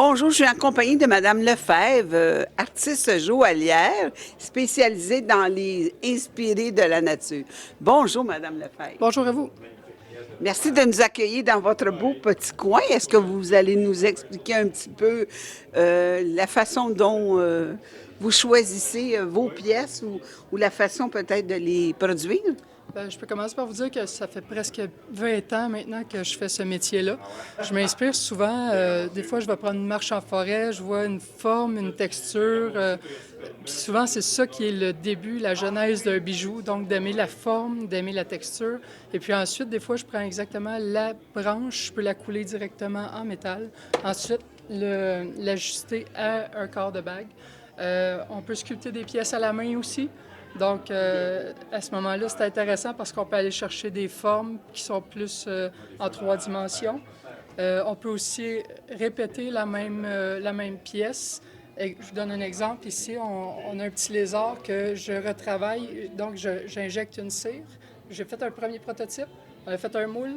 Bonjour, je suis en compagnie de Madame Lefebvre, artiste joaillière, spécialisée dans les inspirés de la nature. Bonjour, Madame Lefebvre. Bonjour à vous. Merci de nous accueillir dans votre beau petit coin. Est-ce que vous allez nous expliquer un petit peu la façon dont vous choisissez vos pièces ou la façon peut-être de les produire? Je peux commencer par vous dire que ça fait presque 20 ans maintenant que je fais ce métier-là. Je m'inspire souvent, des fois je vais prendre une marche en forêt, je vois une forme, une texture, puis souvent c'est ça qui est le début, la genèse d'un bijou, donc d'aimer la forme, d'aimer la texture. Et puis ensuite, des fois je prends exactement la branche, je peux la couler directement en métal. Ensuite, l'ajuster à un corps de bague. On peut sculpter des pièces à la main aussi. Donc, à ce moment-là, c'est intéressant parce qu'on peut aller chercher des formes qui sont plus en 3 dimensions. On peut aussi répéter la même pièce. Et je vous donne un exemple. Ici, on a un petit lézard que je retravaille. Donc, j'injecte une cire. J'ai fait un premier prototype. On a fait un moule.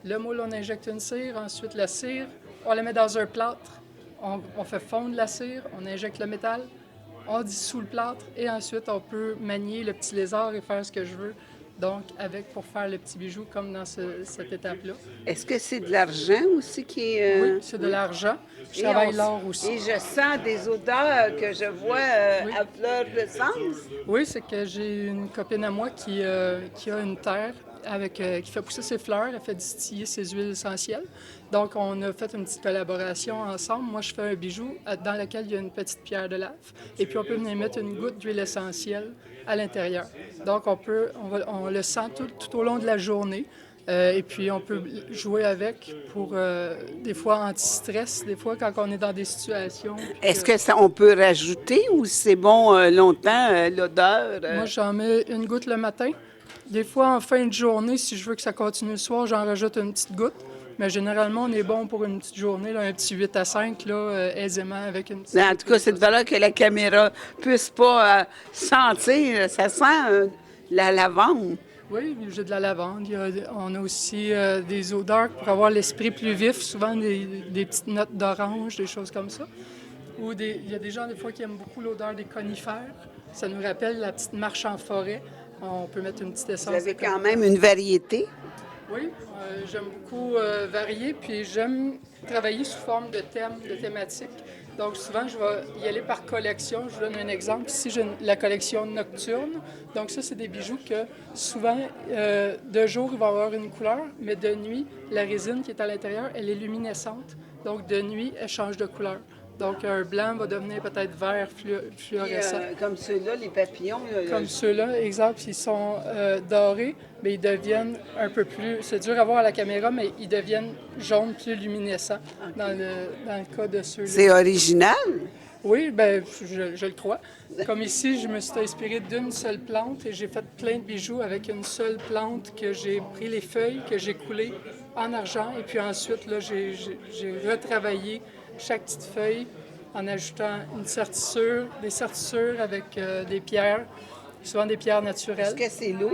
Le moule, on injecte une cire. Ensuite, la cire, on la met dans un plâtre. On fait fondre la cire. On injecte le métal. On dissout le plâtre et ensuite on peut manier le petit lézard et faire ce que je veux. Donc, pour faire le petit bijou comme dans cette étape-là. Est-ce que c'est de l'argent aussi qui est... Oui, c'est de l'argent. Je travaille l'or aussi. Et je sens des odeurs que je vois à fleur de sens. Oui, c'est que j'ai une copine à moi qui a une terre qui fait pousser ses fleurs, elle fait distiller ses huiles essentielles. Donc, on a fait une petite collaboration ensemble. Moi, je fais un bijou dans lequel il y a une petite pierre de lave. Et puis, on peut venir mettre une goutte d'huile essentielle à l'intérieur. Donc, on le sent tout au long de la journée. Et puis, on peut jouer avec pour, des fois, anti-stress, des fois, quand on est dans des situations. Est-ce que ça, on peut rajouter ou c'est bon longtemps, l'odeur? Moi, j'en mets une goutte le matin. Des fois, en fin de journée, si je veux que ça continue le soir, j'en rajoute une petite goutte. Mais généralement, on est bon pour une petite journée, là, un petit 8 à 5, là, aisément, avec une petite... En tout cas, c'est de valeur que la caméra puisse pas sentir. Ça sent la lavande. Oui, j'ai de la lavande. On a aussi des odeurs pour avoir l'esprit plus vif, souvent des petites notes d'orange, des choses comme ça. Ou il y a des gens, des fois, qui aiment beaucoup l'odeur des conifères. Ça nous rappelle la petite marche en forêt. On peut mettre une petite essence. Vous avez quand même une variété. Oui, j'aime beaucoup varier, puis j'aime travailler sous forme de thèmes, de thématiques. Donc souvent, je vais y aller par collection. Je vous donne un exemple. Ici, j'ai la collection nocturne. Donc ça, c'est des bijoux que souvent, de jour, il va y avoir une couleur, mais de nuit, la résine qui est à l'intérieur, elle est luminescente. Donc de nuit, elle change de couleur. Donc, un blanc va devenir peut-être vert fluorescent. Comme ceux-là, les papillons. Comme ceux-là, exemple, s'ils sont dorés, mais ils deviennent un peu plus... C'est dur à voir à la caméra, mais ils deviennent jaunes plus luminescents dans le cas de ceux-là. C'est original? Oui, bien, je le crois. Comme ici, je me suis inspirée d'une seule plante et j'ai fait plein de bijoux avec une seule plante que j'ai pris les feuilles, que j'ai coulées en argent. Et puis ensuite, là, j'ai retravaillé chaque petite feuille en ajoutant des sertissures avec des pierres, souvent des pierres naturelles. Est-ce que c'est lourd?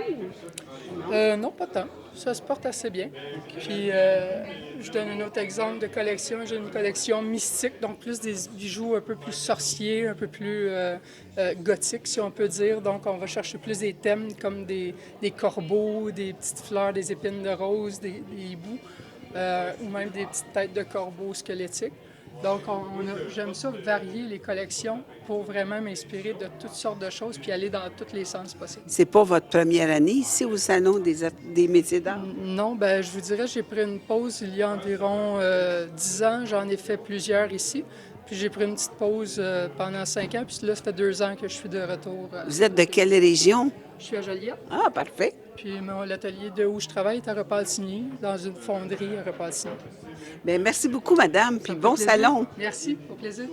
Non, pas tant. Ça se porte assez bien. Puis, je donne un autre exemple de collection. J'ai une collection mystique, donc plus des bijoux un peu plus sorciers, un peu plus gothiques, si on peut dire. Donc, on va chercher plus des thèmes comme des corbeaux, des petites fleurs, des épines de rose, des hiboux, ou même des petites têtes de corbeaux squelettiques. Donc, j'aime ça, varier les collections pour vraiment m'inspirer de toutes sortes de choses puis aller dans tous les sens possibles. C'est pas votre première année ici au Salon des métiers d'art? Non, bien, je vous dirais, j'ai pris une pause il y a environ 10 ans. J'en ai fait plusieurs ici. Puis j'ai pris une petite pause pendant 5 ans. Puis là, ça fait 2 ans que je suis de retour. Vous êtes de quelle région? Je suis à Joliette. Ah, parfait. Puis l'atelier de où je travaille est à Repentigny, dans une fonderie à Repentigny. Bien, merci beaucoup, madame, puis bon salon. Merci, au plaisir.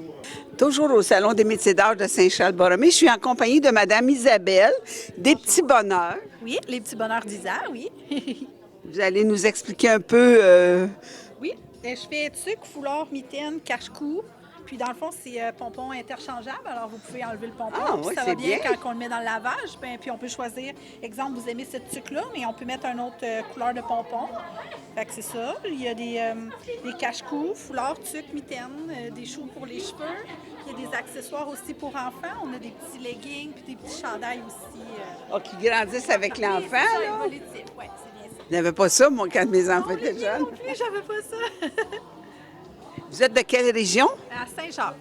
Toujours au Salon des métiers d'art de Saint-Charles-Borromée. Je suis en compagnie de madame Isabelle, des petits bonheurs. Oui, les petits bonheurs d'Isa, oui. Vous allez nous expliquer un peu... Oui, je fais tuque, foulard, mitaine, cache-cou. Puis dans le fond, c'est pompon interchangeable. Alors vous pouvez enlever le pompon. Ah, puis oui, ça c'est va bien, bien. quand on le met dans le lavage. Puis on peut choisir, exemple, vous aimez cette tuque-là, mais on peut mettre une autre couleur de pompon. Fait que c'est ça. Il y a des cache-cou, foulards, tucs, mitaines, des choux pour les cheveux. Il y a des accessoires aussi pour enfants. On a des petits leggings puis des petits chandails aussi. Ah, qui grandissent avec l'enfant, Oui, c'est ça, là? évolutif. Oui, c'est bien ça. Je n'avais pas ça, moi, quand mes enfants étaient Non, jeunes. non plus, j'avais pas ça. Vous êtes de quelle région? À Saint-Jacques.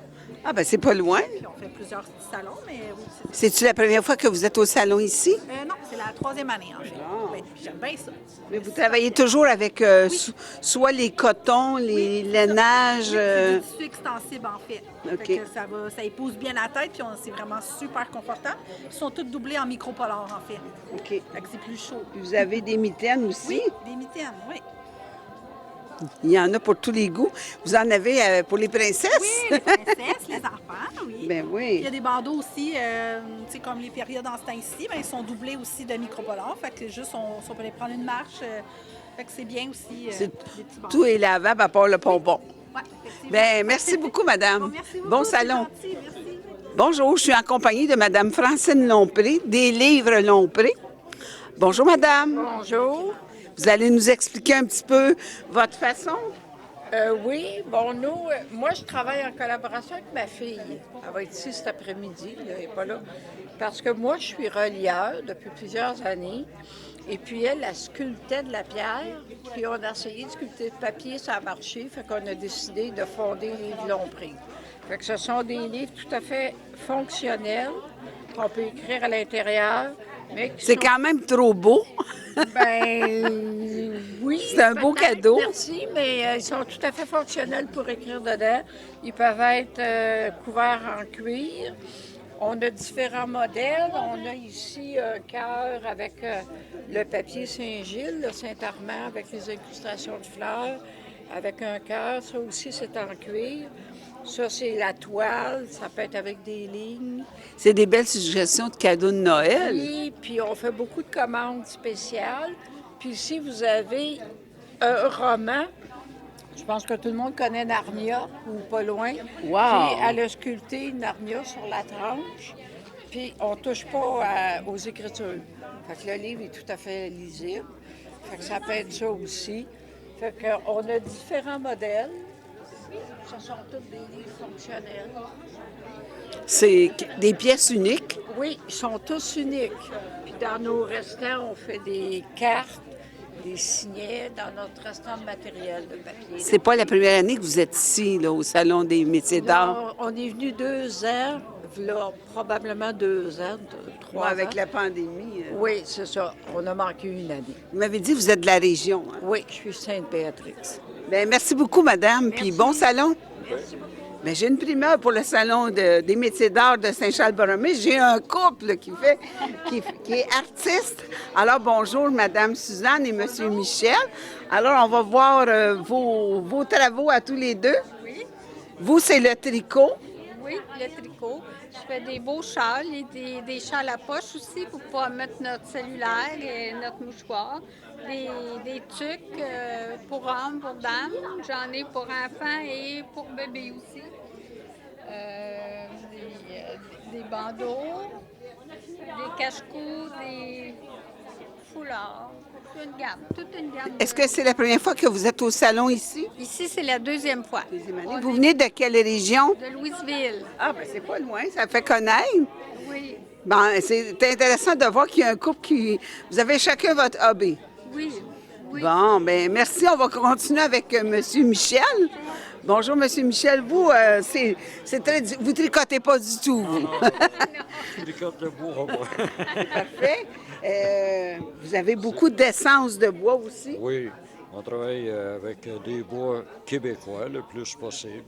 Ah, ben c'est pas loin. Puis on fait plusieurs salons, mais oui, C'est-tu la première fois que vous êtes au salon ici? non, c'est la 3e année, en fait. Ben, puis j'aime bien ça. Mais vous travaillez toujours avec soit les cotons, les lainages. C'est du tissu extensible, en fait. OK. Fait que ça épouse bien la tête, puis c'est vraiment super confortable. Ils sont tous doublés en micropolar, en fait. OK. Fait que c'est plus chaud. Puis vous avez des mitaines aussi? Oui, des mitaines, oui. Il y en a pour tous les goûts. Vous en avez pour les princesses? Oui, les princesses, les enfants, oui. Ben Puis il y oui. a des bandeaux aussi, tu sais, comme les périodes en ce temps-ci, ben, ils sont doublés aussi de micropolar. Fait que juste, on peut aller prendre une marche. Fait que c'est bien aussi, C'est- des petits bandeaux. Tout est lavable à part le pompon. Ouais, effectivement. Ben merci beaucoup, madame. Bon, merci beaucoup, Bon c'est salon. gentil, merci. Bonjour, je suis en compagnie de madame Francine Lompré, des livres Lompré. Bonjour, madame. Bonjour. Vous allez nous expliquer un petit peu votre façon? Oui, bon, moi, je travaille en collaboration avec ma fille. Elle va être ici cet après-midi, là, elle n'est pas là. Parce que moi, je suis relieur depuis plusieurs années. Et puis, elle sculptait de la pierre. Puis, on a essayé de sculpter le papier, ça a marché. Fait qu'on a décidé de fonder les livres Lompré. Fait que ce sont des livres tout à fait fonctionnels qu'on peut écrire à l'intérieur. Mais qui C'est sont- quand même trop beau. Ben oui. C'est un beau peut-être, cadeau. Merci, mais ils sont tout à fait fonctionnels pour écrire dedans. Ils peuvent être couverts en cuir. On a différents modèles. On a ici un cœur avec le papier Saint-Gilles, le Saint-Armand avec les incrustations de fleurs, avec un cœur. Ça aussi, c'est en cuir. Ça, c'est la toile. Ça peut être avec des lignes. C'est des belles suggestions de cadeaux de Noël. Oui, puis on fait beaucoup de commandes spéciales. Puis ici, vous avez un roman. Je pense que tout le monde connaît Narnia, ou pas loin. Wow! Puis elle a sculpté Narnia sur la tranche. Puis on touche pas aux écritures. Fait que le livre est tout à fait lisible. Fait que ça peut être ça aussi. Fait qu'on a différents modèles. Ce sont tous des livres fonctionnels. C'est des pièces uniques. Oui, ils sont tous uniques. Puis dans nos restaurants, on fait des cartes, des signets dans notre restaurant de matériel de papier. C'est pas la première année que vous êtes ici, là, au Salon des métiers d'art. On est venu 2 ans, là, probablement 2 ans, 3 Avec ans. la pandémie. Oui, c'est ça. On a manqué une année. Vous m'avez dit que vous êtes de la région. Hein? Oui, je suis Sainte-Béatrix. Bien, merci beaucoup, madame. Puis Merci. bon salon. Merci beaucoup. Bien, j'ai une primeur pour le Salon des métiers d'art de Saint-Charles-Borromée. J'ai un couple qui est artiste. Alors, bonjour, madame Suzanne et monsieur Michel. Alors, on va voir vos travaux à tous les deux. Oui, Vous, c'est le tricot. oui, le tricot. Je fais des beaux châles et des châles à poche aussi pour pouvoir mettre notre cellulaire et notre mouchoir. Des tucs pour hommes, pour dames. J'en ai pour enfants et pour bébés aussi. Des bandeaux, des cache-cou, des foulards. Toute une gamme. Est-ce que c'est la première fois que vous êtes au salon ici? Ici, c'est la 2e fois. On Vous est venez de quelle région? de Louisville. Ah, bien, c'est pas loin, ça fait connaître. Oui, Bon, c'est intéressant de voir qu'il y a un couple qui... Vous avez chacun votre hobby. oui, oui. Bon, bien, merci. On va continuer avec Monsieur Michel. Bonjour, Monsieur Michel. Vous, c'est très... Vous tricotez pas du tout, vous. Je tricote le bois, moi. Parfait. Vous avez beaucoup d'essence de bois aussi. Oui, on travaille avec des bois québécois le plus possible.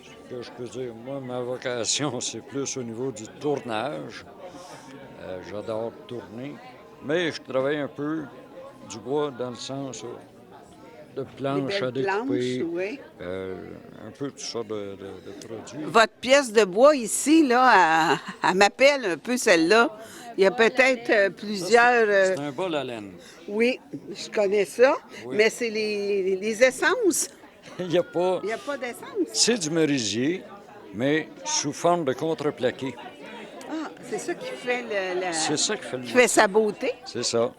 Ce que je peux dire, moi, ma vocation, c'est plus au niveau du tournage. J'adore tourner, mais je travaille un peu du bois dans le sens de planches à belles planches, découper, oui. un peu tout ça de produits. Votre pièce de bois ici, là, elle m'appelle un peu celle-là. Il y a peut-être plusieurs... C'est un bol à laine. Oui, je connais ça, Oui. mais c'est les essences. Il n'y a pas... Il n'y a pas d'essence. C'est du merisier, mais sous forme de contreplaqué. Ah, c'est ça qui fait C'est ça qui fait le qui fait sa beauté. C'est ça.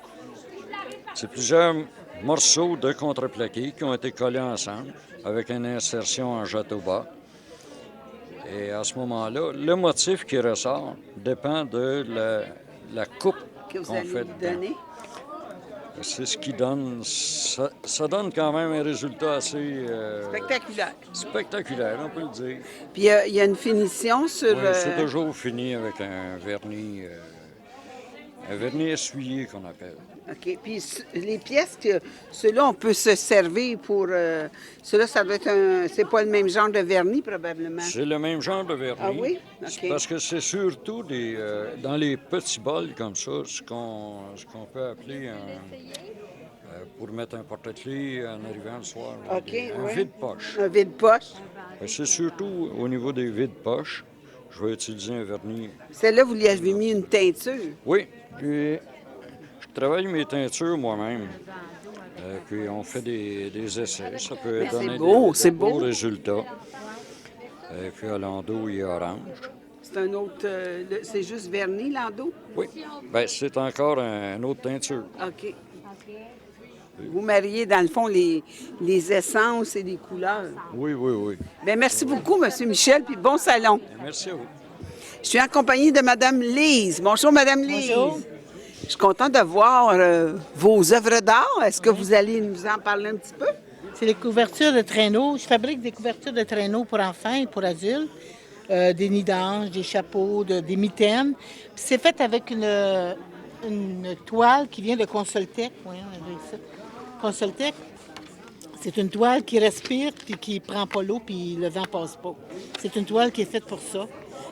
C'est plusieurs morceaux de contreplaqué qui ont été collés ensemble avec une insertion en jatoba. Et à ce moment-là, le motif qui ressort dépend de la coupe Que vous qu'on allez fait lui dedans. donner. C'est ce qui donne... Ça donne quand même un résultat assez Spectaculaire. spectaculaire, on peut le dire. Puis il y a une finition sur... Oui, c'est toujours fini avec un vernis essuyé qu'on appelle. OK. Puis les pièces, ceux-là, on peut se servir pour... ceux-là, ça doit être un... C'est pas le même genre de vernis, probablement. C'est le même genre de vernis. Ah oui? C'est OK. parce que c'est surtout dans les petits bols comme ça, ce qu'on peut appeler pour mettre un porte-clés en arrivant le soir. OK, Un oui. vide-poche. Un vide-poche. C'est surtout au niveau des vides-poches, je vais utiliser un vernis. Celle-là, vous lui avez mis une teinture. Oui, puis je travaille mes teintures moi-même. Puis on fait des essais. Ça peut c'est donner beau, des c'est beaux beau. résultats. Et puis à l'endos, il est orange. C'est un autre... c'est juste vernis, l'endos? Oui, bien, c'est encore une autre teinture. OK. Vous mariez, dans le fond, les essences et les couleurs. Oui, oui, oui. Bien, merci beaucoup, M. Michel, puis bon salon. Et merci à vous. Je suis en compagnie de Mme Lise. Bonjour, Mme Lise. Bonjour. Je suis contente de voir vos œuvres d'art. Est-ce que vous allez nous en parler un petit peu? C'est les couvertures de traîneaux. Je fabrique des couvertures de traîneaux pour enfants et pour adultes. Des nids d'ange, des chapeaux, des mitaines. Puis c'est fait avec une toile qui vient de Consoltec. Voyons, on a vu ça. Consoltec, c'est une toile qui respire puis qui prend pas l'eau puis le vent passe pas. C'est une toile qui est faite pour ça.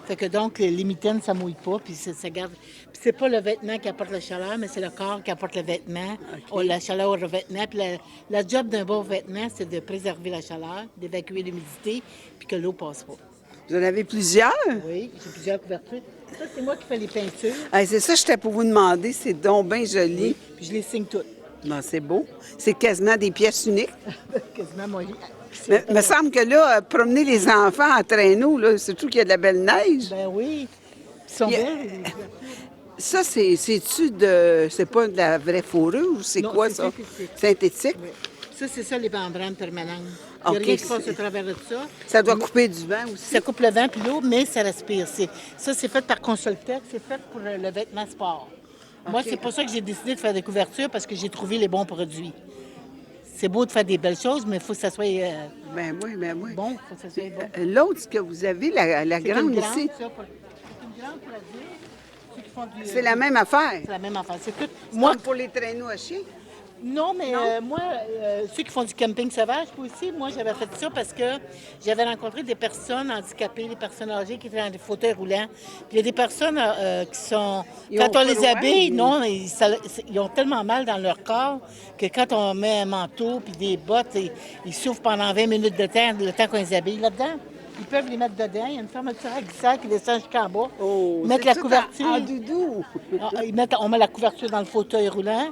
Fait que donc, les mitaines, ça mouille pas, puis ça garde... Puis c'est pas le vêtement qui apporte la chaleur, mais c'est le corps qui apporte le vêtement, la chaleur au vêtement. Puis la job d'un bon vêtement, c'est de préserver la chaleur, d'évacuer l'humidité, puis que l'eau passe pas. Vous en avez plusieurs? Oui, j'ai plusieurs couvertures. Ça, c'est moi qui fais les peintures, Ah, c'est ça, j'étais pour vous demander. C'est donc bien joli. puis je les signe toutes. Non, c'est beau. C'est quasiment des pièces uniques. Quasiment moi. Mais il me semble que là, promener les enfants en traîneau, là, surtout qu'il y a de la belle neige, Ben oui. Ils sont Yeah. belles. les couvertures. ça, c'est-tu de... C'est pas de la vraie fourrure ou c'est Non, quoi, c'est ça? synthétique. Synthétique? Oui. Ça, c'est ça, les membranes permanentes. Il n'y a OK, rien qui passe c'est- au travers de ça. Ça doit couper du vent aussi. Ça coupe le vent puis l'eau, mais ça respire. Ça, c'est fait par Consoltec. C'est fait pour le vêtement sport. Moi, c'est pour ça que j'ai décidé de faire des couvertures, parce que j'ai trouvé les bons produits. C'est beau de faire des belles choses, mais il faut que ça soit Ben oui, bon. Il faut que ça soit bon. L'autre, ce que vous avez, la C'est grande une grande, ici, ça, c'est une grande pour adultes. Ceux qui font c'est la même affaire. C'est la même affaire. C'est tout. Moi, Moi, pour les traîneaux à chiens. non, mais moi, ceux qui font du camping sauvage, moi aussi, moi, j'avais fait ça parce que j'avais rencontré des personnes handicapées, des personnes âgées qui étaient dans des fauteuils roulants. Puis il y a des personnes qui sont... Ils ont Quand on les froid, habille, ou- non, ils ont tellement mal dans leur corps que quand on met un manteau puis des bottes, ils souffrent pendant 20 minutes de temps, le temps qu'on les habille là-dedans. Ils peuvent les mettre dedans. Il y a une fermeture à glissade qui descend jusqu'en bas. Oh, Ils mettent c'est la tout couverture. en doudou. On met la couverture dans le fauteuil roulant.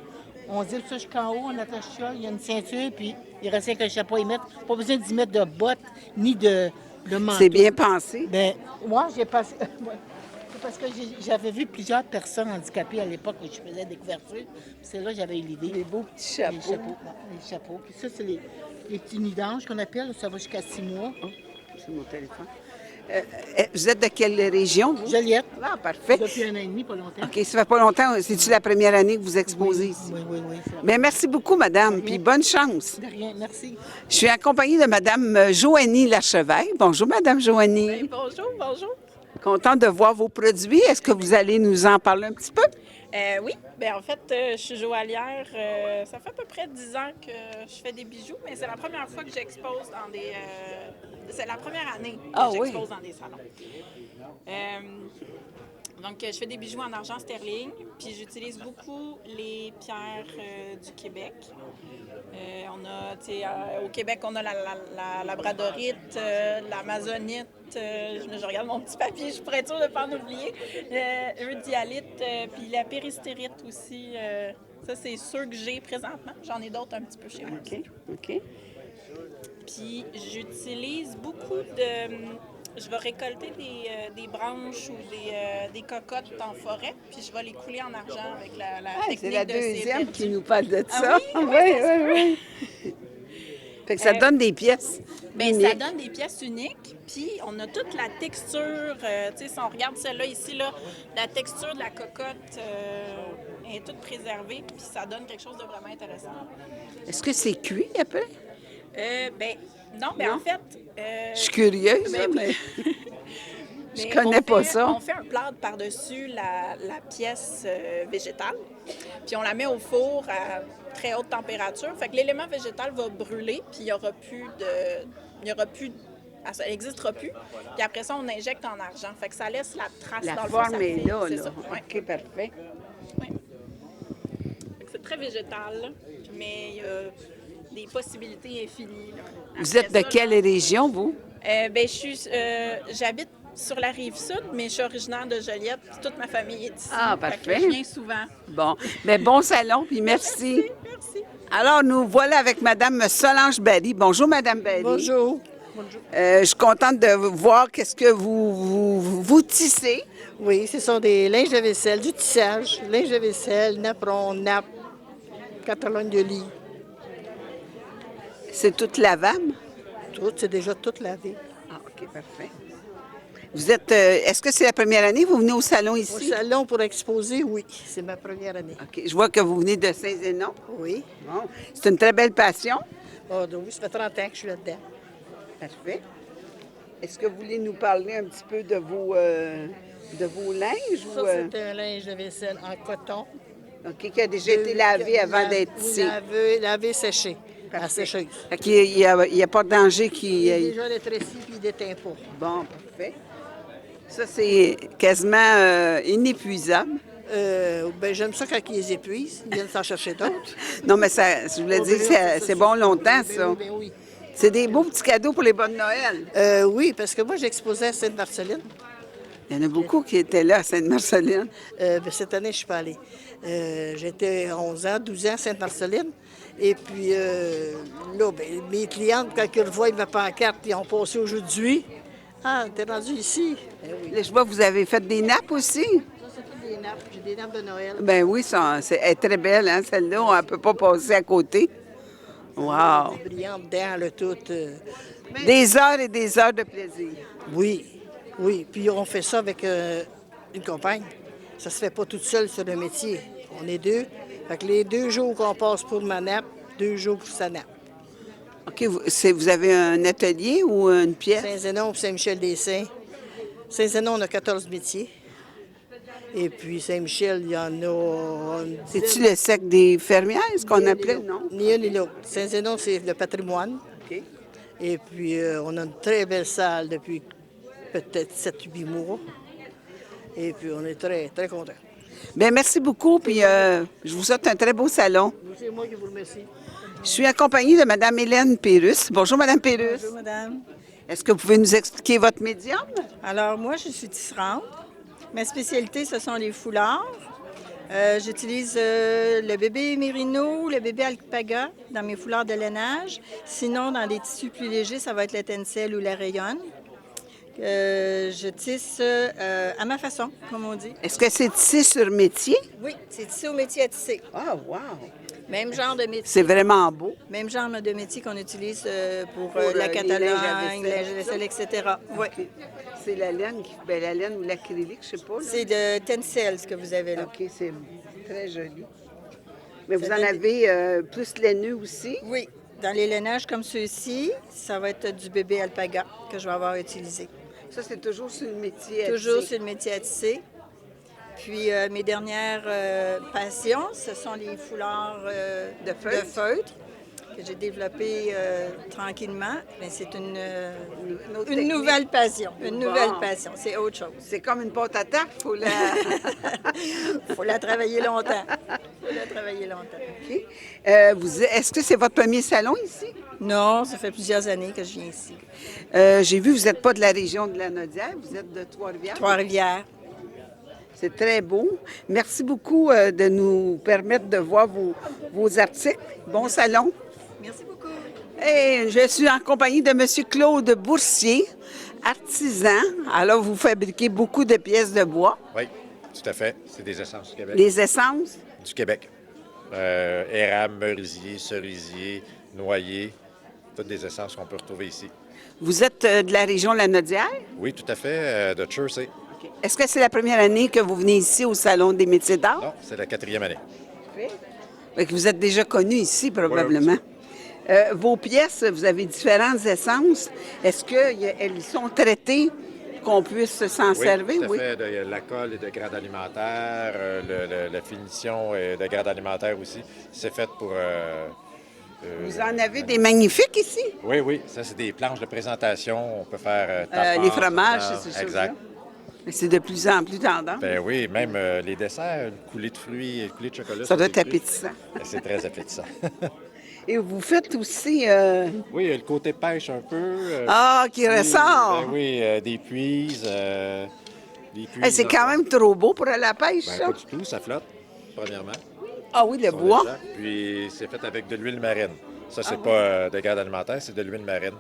On dit ça jusqu'en haut, on attache ça, il y a une ceinture, puis il reste avec un chapeau à y mettre. Pas besoin d'y mettre de bottes ni de manteau. C'est bien pensé. Ben, moi, j'ai passé... ouais. C'est parce que j'avais vu plusieurs personnes handicapées à l'époque où je faisais des couvertures. Puis c'est là que j'avais eu l'idée. Les beaux petits Les chapeaux. chapeaux. Ouais, les chapeaux. Puis ça, c'est les petits nids d'ange qu'on appelle. Ça va jusqu'à 6 mois. C'est mon téléphone. Vous êtes de quelle région, vous? Joliette. Ah, parfait. Depuis 1 an et demi, pas longtemps. OK, ça fait pas longtemps. C'est-tu la première année que vous exposez ici? Oui. c'est Bien, merci beaucoup, madame, puis bonne chance. De rien, merci. Je suis accompagnée de madame Joanie Larchevêque. Bonjour, madame Joanie. Bonjour. Contente de voir vos produits. Est-ce que vous allez nous en parler un petit peu? Oui, bien en fait, je suis joaillière. Ça fait à peu près 10 ans que je fais des bijoux, mais c'est la première fois que j'expose dans des... c'est la première année que Ah oui. j'expose dans des salons. Donc, je fais des bijoux en argent sterling, puis j'utilise beaucoup les pierres du Québec. Au Québec, on a la labradorite, l'amazonite, je regarde mon petit papier, je suis pour être sûre de ne pas en oublier, eudialyte, puis la péristérite aussi. Ça, c'est ceux que j'ai présentement. J'en ai d'autres un petit peu chez moi. OK. Puis j'utilise beaucoup de je vais récolter des branches ou des cocottes en forêt, puis je vais les couler en argent avec la technique C'est la de deuxième sépia. qui nous parle de Ah ça. oui? Oui. Fait que ça donne des pièces. Bien, ça uniques. donne des pièces uniques, puis on a toute la texture. Tu sais, si on regarde celle-là ici, là, la texture de la cocotte est toute préservée, puis ça donne quelque chose de vraiment intéressant. Est-ce que c'est cuit après? Non, en fait... Je suis curieuse, ben, mais je mais connais pas on ça. fait un plâtre par-dessus la pièce végétale, puis on la met au four à très haute température. Fait que l'élément végétal va brûler, puis il n'y aura plus ça n'existera plus. Puis après ça, on injecte en argent. Fait que ça laisse la trace La dans le fond, forme ça est fait- là, c'est là. ça, ouais. OK, parfait. Ouais. Fait que c'est très végétal, là, mais il y a des possibilités infinies. Là. Vous Après êtes de ça, quelle région, vous? j'habite sur la rive sud, mais je suis originaire de Joliette, puis toute ma famille est ici. Ah, Fait que parfait. je viens souvent. Bon. Mais bon salon, puis merci. Merci. Alors, nous voilà avec Mme Solange Barry. Bonjour, Mme Barry. Bonjour. Je suis contente de vous voir qu'est-ce que vous tissez. Oui, ce sont des linges de vaisselle, du tissage, linge de vaisselle, napperon, nappe, catalogne de lit. C'est tout lavable? Tout, c'est déjà tout lavé. Ah, OK, parfait. Vous êtes, est-ce que c'est la première année que vous venez au salon Au ici? salon pour exposer, oui, c'est ma première année. OK, je vois que vous venez de Saint-Zénon. Oui. Bon, c'est une très belle passion. Oh, oui, ça fait 30 ans que je suis là-dedans. Parfait. Est-ce que vous voulez nous parler un petit peu de vos linges? Ça, ou, c'est un linge de vaisselle en coton. OK, qui a déjà été lavé avant d'être tissé. Lavé, séché, à sécheuse. Fait qu'il y a pas de danger qui... Il est déjà rétréci puis il déteint pas. Bon, parfait. Ça, c'est quasiment inépuisable. J'aime ça quand ils les épuisent. Ils viennent s'en chercher d'autres. Non, mais ça, je voulais dire, c'est bon longtemps, ça. Ben oui. C'est des beaux petits cadeaux pour les bonnes Noël. Oui, parce que moi, j'exposais à Sainte-Marceline. Il y en a beaucoup qui étaient là à Sainte-Marceline. Cette année, je ne suis pas allée. J'étais 11 ans, 12 ans à Sainte-Marceline. Et puis, là, mes clientes, quand ils revoient ma pancarte, ils ont passé aujourd'hui. Ah, t'es rendu ici? Oui. Là, je vois que vous avez fait des nappes aussi. Ça, c'est toutes des nappes. J'ai des nappes de Noël. Ben oui, elle est très belle, hein, celle-là. On ne peut pas passer à côté. Wow! Brillantes dedans, là, toutes. Des heures et des heures de plaisir. Oui, oui. Puis on fait ça avec une compagne. Ça se fait pas toute seule sur le métier. On est deux. Fait que les 2 jours qu'on passe pour ma nappe, 2 jours pour sa nappe. OK, vous avez un atelier ou une pièce? Saint-Zénon et Saint-Michel-des-Saints. Saint-Zénon, on a 14 métiers. Et puis Saint-Michel, il y en a... C'est-tu le sec des fermières, ce qu'on appelait, non? Ni un ni l'autre. Saint-Zénon, c'est le patrimoine. OK. Et puis, on a une très belle salle depuis peut-être 7-8 mois. Et puis, on est très, très contents. Bien, merci beaucoup, puis je vous souhaite un très beau salon. C'est moi qui vous remercie. Je suis accompagnée de Mme Hélène Pérus. Bonjour, Mme Pérus. Bonjour, madame. Est-ce que vous pouvez nous expliquer votre médium? Alors, moi, je suis tisserande. Ma spécialité, ce sont les foulards. J'utilise le bébé mérino, le bébé alpaga dans mes foulards de lainage. Sinon, dans des tissus plus légers, ça va être la tencel ou la rayonne. Je tisse à ma façon, comme on dit. Est-ce que c'est tissé sur métier? Oui, c'est tissé au métier à tisser. Ah, wow! Même genre de métier. C'est vraiment beau. Même genre de métier qu'on utilise pour, Pour, la les catalogne, linges à vaisselle, linge à vaisselle, etc. Oui. OK. C'est la laine, la laine ou l'acrylique, je ne sais pas. Là. C'est de tencel, ce que vous avez là. OK, c'est très joli. Mais vous Ça en donne- avez plus laineux aussi? Oui. Dans les lainages comme ceux-ci, ça va être du bébé alpaga que je vais avoir utilisé. Ça, c'est toujours sur le métier. à Toujours tisser. sur le métier à tisser. Puis mes dernières passions, ce sont les foulards De feutre. que j'ai développés tranquillement. Mais c'est une autre technique. nouvelle passion. Une Bon. nouvelle passion. C'est autre chose. C'est comme une pâte à tarte, il faut la... Faut la travailler longtemps. Faut la travailler longtemps. OK. Est-ce que c'est votre premier salon ici? Non, ça fait plusieurs années que je viens ici. J'ai vu, vous n'êtes pas de la région de la Naudière, vous êtes de Trois-Rivières. Trois-Rivières. C'est très beau. Merci beaucoup de nous permettre de voir vos articles. Bon salon. Merci beaucoup. Et je suis en compagnie de M. Claude Boursier. artisan. Alors, vous fabriquez beaucoup de pièces de bois. Oui, tout à fait. C'est des essences du Québec. Les essences? Du Québec. Érable, merisier, cerisier, noyer, toutes des essences qu'on peut retrouver ici. Vous êtes de la région Lanaudière? Oui, tout à fait, de Chersey. Est-ce que c'est la première année que vous venez ici au Salon des métiers d'art? Non, c'est la 4e année. Fait que vous êtes déjà connu ici, probablement. Vos pièces, vous avez différentes essences. Est-ce qu'elles sont traitées pour qu'on puisse s'en servir? Tout à fait. La colle est de grade alimentaire, la finition est de grade alimentaire aussi. C'est fait pour... Vous en avez des magnifiques ici? Oui, oui. Ça, c'est des planches de présentation. On peut faire... les fromages, c'est ça. Exact. Mais c'est de plus en plus tendance. Ben oui, même les desserts, une coulée de fruits, une coulée de chocolat. Ça doit être appétissant. C'est très appétissant. Et vous faites aussi... Oui, le côté pêche un peu. qui ressort! Ben oui, des puises. C'est quand même trop beau pour aller à la pêche, Ben, ça. pas du tout, ça flotte, premièrement. Ah oui, le bois. Puis c'est fait avec de l'huile marine. Ça, c'est pas de garde alimentaire, c'est de l'huile marine.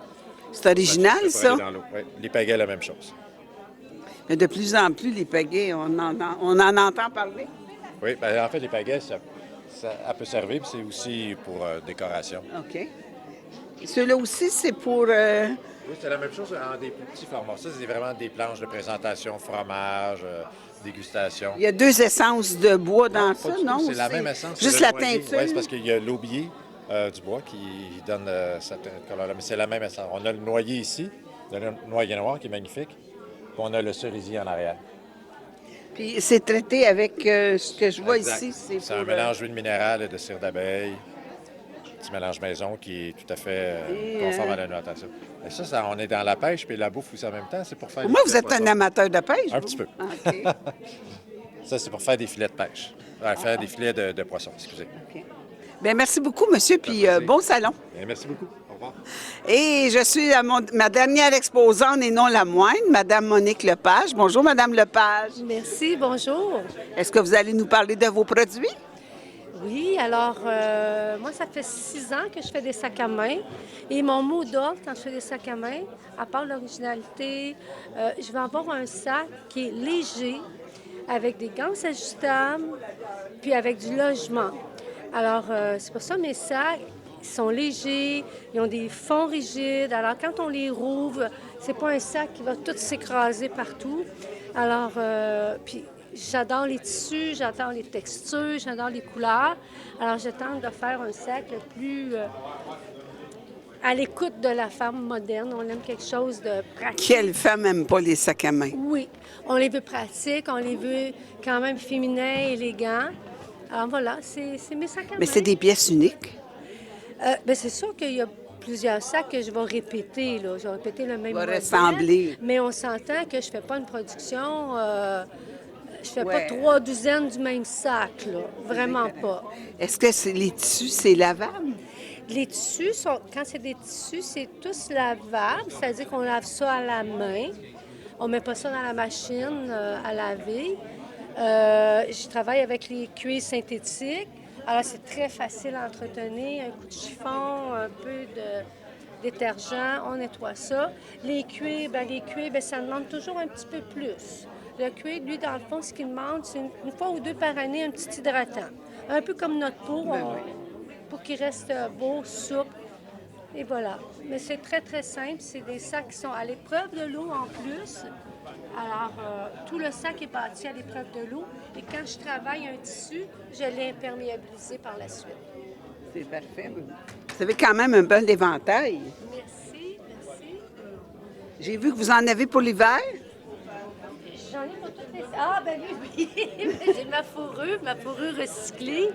C'est original, ça. Oui, les pagaies, la même chose. Mais de plus en plus, les pagaies, on en entend parler. Oui, ben, en fait, les pagaies, ça peut servir, puis c'est aussi pour décoration. OK. Et ceux-là aussi, c'est pour... Oui, c'est la même chose en des plus petits formats. Ça, c'est vraiment des planches de présentation, fromage, dégustation. Il y a 2 essences de bois dans ça, non? C'est la même essence. Juste la teinture? Oui, c'est parce qu'il y a l'aubier du bois qui donne cette couleur-là. Mais c'est la même essence. On a le noyer ici, le noyer noir qui est magnifique, puis on a le cerisier en arrière. Puis c'est traité avec ce que je vois Exact. ici. C'est un mélange d'huile minérale et de cire d'abeille. Petit mélange maison qui est tout à fait conforme à l'alimentation. Et ça, on est dans la pêche puis la bouffe aussi en même temps. C'est pour faire. Moi, vous êtes un amateur de pêche? Un petit peu. OK. Ça, c'est pour faire des filets de pêche. Faire des filets de poisson, excusez. OK. Bien, merci beaucoup, monsieur, puis bon salon. Bien, merci beaucoup. Au revoir. Et je suis à ma dernière exposante et non la moindre, Mme Monique Lepage. Bonjour, Mme Lepage. Merci, bonjour. Est-ce que vous allez nous parler de vos produits? Oui, alors, moi, ça fait 6 ans que je fais des sacs à main. Et mon mot d'ordre quand je fais des sacs à main, à part l'originalité, je vais avoir un sac qui est léger, avec des ganses ajustables, puis avec du logement. Alors, c'est pour ça mes sacs sont légers, ils ont des fonds rigides. Alors, quand on les rouvre, c'est pas un sac qui va tout s'écraser partout. Alors, puis j'adore les tissus, j'adore les textures, j'adore les couleurs. Alors, je tente de faire un sac le plus à l'écoute de la femme moderne. On aime quelque chose de pratique. Quelle femme n'aime pas les sacs à main? Oui, on les veut pratiques, on les veut quand même féminins, élégants. Alors voilà, c'est mes sacs à main. Mais c'est des pièces uniques. Bien, c'est sûr qu'il y a plusieurs sacs que je vais répéter. Là. Je vais répéter le même modèle. Ressembler. Mais on s'entend que je ne fais pas une production... je fais pas 3 douzaines du même sac, là. Vraiment pas. Est-ce que les tissus, c'est lavable? Les tissus, quand c'est des tissus, c'est tous lavables, c'est-à-dire qu'on lave ça à la main. On ne met pas ça dans la machine à laver. Je travaille avec les cuirs synthétiques. Alors, c'est très facile à entretenir. Un coup de chiffon, un peu de détergent, on nettoie ça. Les cuirs, ça demande toujours un petit peu plus. Le cuir, lui, dans le fond, ce qu'il demande, c'est une fois ou 2 par année, un petit hydratant. Un peu comme notre peau, pour qu'il reste beau, souple. Et voilà. Mais c'est très, très simple. C'est des sacs qui sont à l'épreuve de l'eau en plus. Alors, tout le sac est bâti à l'épreuve de l'eau. Et quand je travaille un tissu, je l'ai imperméabilisé par la suite. C'est parfait. Vous avez quand même un bel éventail. Merci, merci. J'ai vu que vous en avez pour l'hiver. J'en ai pour toutes les... Ah, ben oui. J'ai ma fourrure recyclée.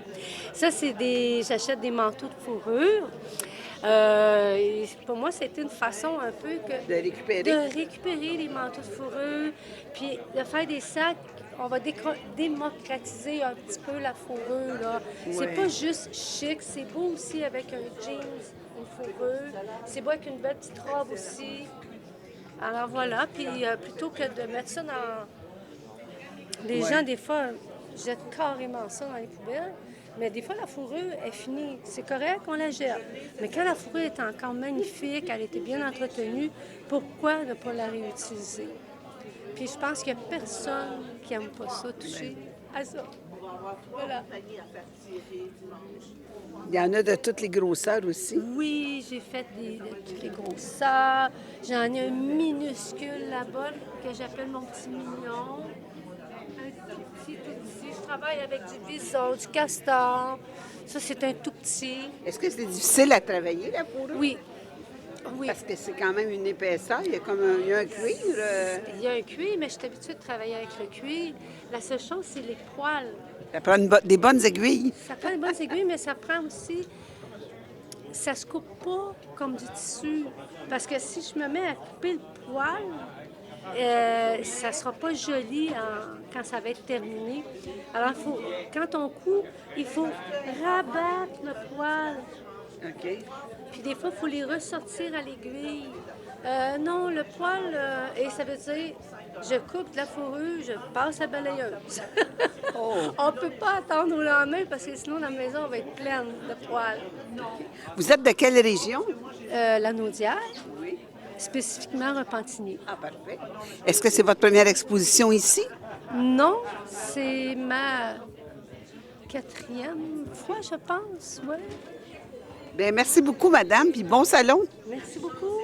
Ça, c'est j'achète des manteaux de fourrure. Et pour moi, c'était une façon un peu de récupérer les manteaux de fourrure, puis de faire des sacs. On va démocratiser un petit peu la fourrure. Là. Ouais. C'est pas juste chic, c'est beau aussi avec un jeans, une fourrure. C'est beau avec une belle petite robe aussi. Alors voilà, puis plutôt que de mettre ça dans... Les gens, des fois, jettent carrément ça dans les poubelles. Mais des fois, la fourrure est finie. C'est correct, on la jette. Mais quand la fourrure est encore magnifique, elle était bien entretenue, pourquoi ne pas la réutiliser? Puis je pense qu'il n'y a personne qui n'aime pas ça, toucher à ça. Voilà. Il y en a de toutes les grosseurs aussi. Oui, j'ai fait de toutes les grosseurs. J'en ai un minuscule là-bas que j'appelle mon petit mignon. Un tout petit. Je travaille avec du bison, du castor. Ça, c'est un tout petit. Est-ce que c'est difficile à travailler, la fourrure? Oui. Oui. Parce que c'est quand même une épaisseur. Il y a comme il y a un cuir. Il y a un cuir, mais je suis habituée de travailler avec le cuir. La seule chose, c'est les poils. Ça prend des bonnes aiguilles. Ça prend des bonnes aiguilles, mais ça prend aussi... Ça se coupe pas comme du tissu. Parce que si je me mets à couper le poil, ça ne sera pas joli quand ça va être terminé. Alors, quand on coupe, il faut rabattre le poil. OK. Puis des fois, il faut les ressortir à l'aiguille. Non, le poil, et ça veut dire, je coupe de la fourrure, je passe à balayeuse. On ne peut pas attendre au lendemain parce que sinon la maison va être pleine de poils. Vous êtes de quelle région? La Naudière, Oui. spécifiquement Repentigny. Ah, parfait. Est-ce que c'est votre première exposition ici? Non, c'est ma 4e fois, je pense, oui. Bien, merci beaucoup, madame, puis bon salon. Merci beaucoup.